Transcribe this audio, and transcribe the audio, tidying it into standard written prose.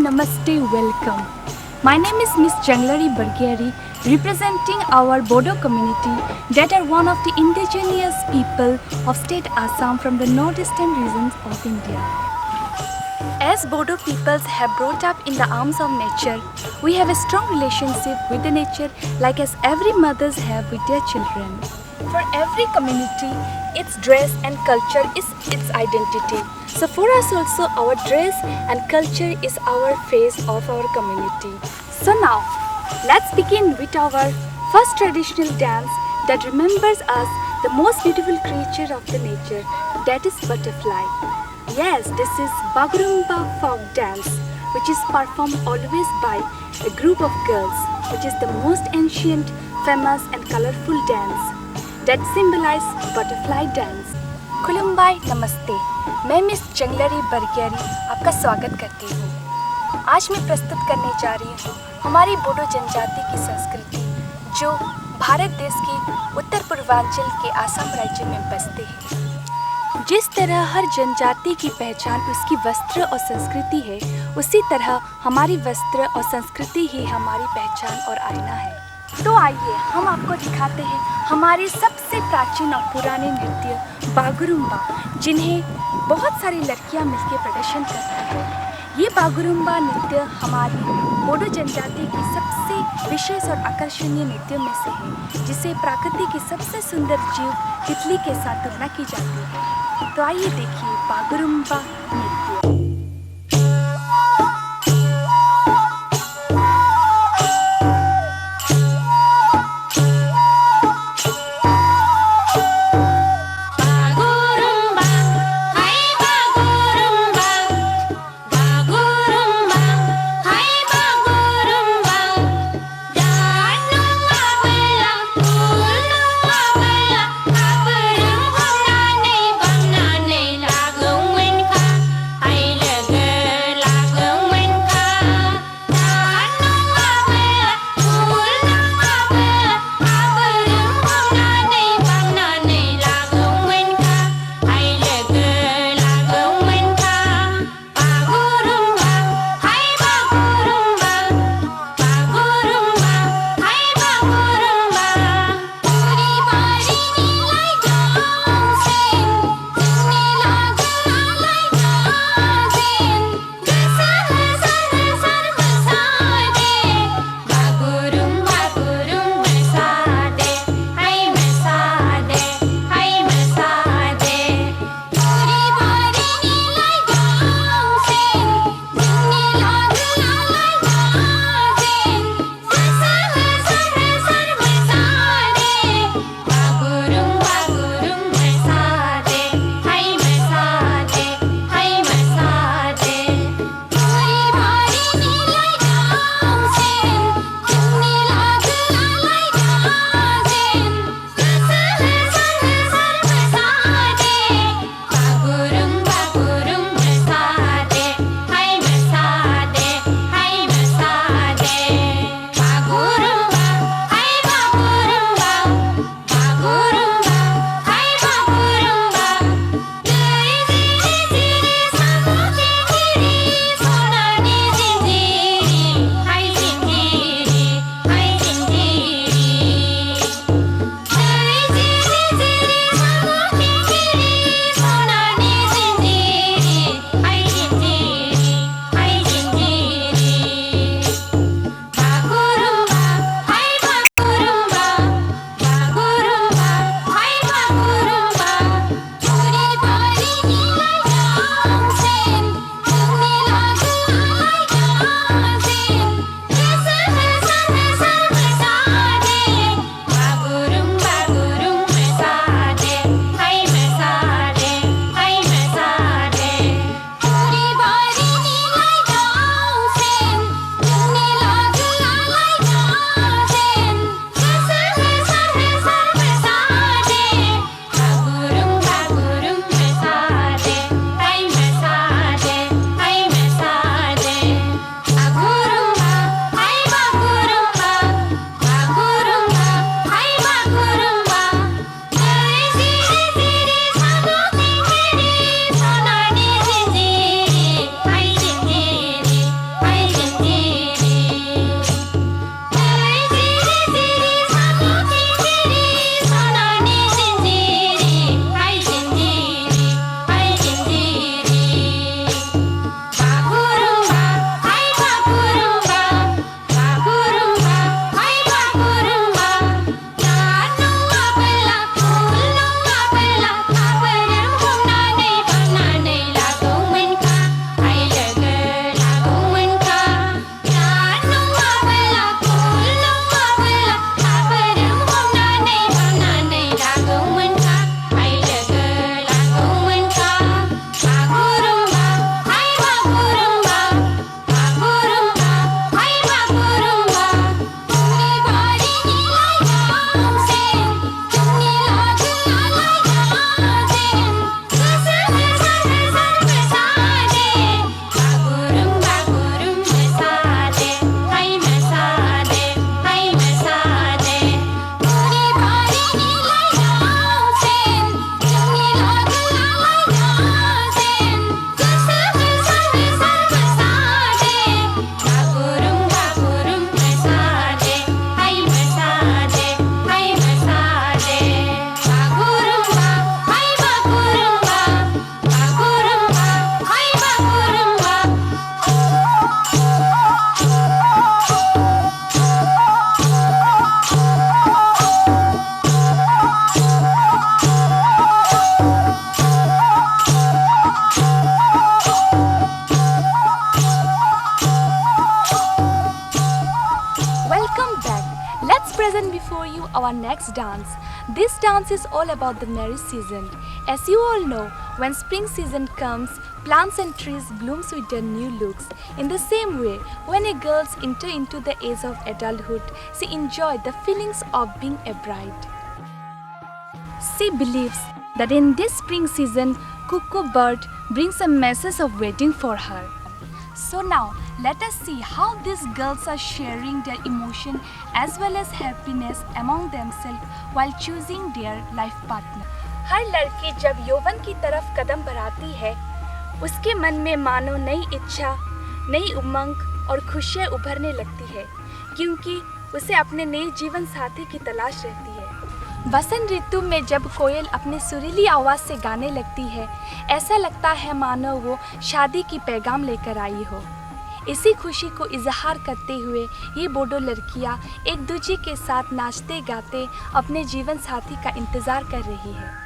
Namaste, welcome. My name is Miss Janglari Bargiari, representing our Bodo community that are one of the indigenous people of state Assam from the northeastern regions of India. As Bodo peoples have brought up in the arms of nature, we have a strong relationship with the nature like as every mothers have with their children. For every community, its dress and culture is its identity. So for us also, our dress and culture is our face of our community. So now, let's begin with our first traditional dance that remembers us the most beautiful creature of the nature, that is butterfly. Yes, this is Bagurumba folk dance, which is performed always by a group of girls, which is the most ancient, famous and colorful dance that symbolize butterfly dance. खुलुम्बाई नमस्ते, मैं miss जंगलरी बरगियारी आपका स्वागत करती हूँ। आज मैं प्रस्तुत करने जा रही हूँ हमारी बोडो जनजाति की संस्कृति, जो भारत देश के उत्तर पूर्वांचल के आसाम राज्य में बसते हैं। जिस तरह हर जनजाति की पहचान उसकी वस्त्र और संस्कृति है, उसी तरह हमारी वस्त्र और संस्कृति ही हमारी पहचान और आईना है। तो आइए हम आपको दिखाते हैं हमारे सबसे प्राचीन और पुराने नृत्य बागुरुम्बा, जिन्हें बहुत सारी लड़कियां मिलकर प्रदर्शन करती हैं। ये बागुरुम्बा नृत्य हमारी बोडो जनजाति की सबसे विशेष और आकर्षणीय नृत्यों में से है, जिसे प्रकृति की सबसे सुंदर जीव तितली के साथ तुलना की जाती है। तो आइए देखिए बागुरुम्बा नृत्य। our next dance. This dance is all about the marriage season. As you all know, when spring season comes, plants and trees blooms with their new looks. In the same way, when a girl enters into the age of adulthood, she enjoys the feelings of being a bride. She believes that in this spring season, cuckoo bird brings a message of waiting for her. So now, let us see how these girls are sharing their emotion as well as happiness among themselves while choosing their life partner. हर लड़की जब यौवन की तरफ कदम बढ़ाती है, उसके मन में मानो नई इच्छा, नई उमंग और खुशियाँ उभरने लगती है, क्योंकि उसे अपने नए जीवन साथी की तलाश रहती है। बसंत ऋतु में जब कोयल अपने सुरीली आवाज़ से गाने लगती है, ऐसा लगता है मानो वो शादी की पैगाम लेकर आई हो। इसी खुशी को इजहार करते हुए ये बोडो लड़कियाँ एक दूसरे के साथ नाचते गाते अपने जीवन साथी का इंतज़ार कर रही है।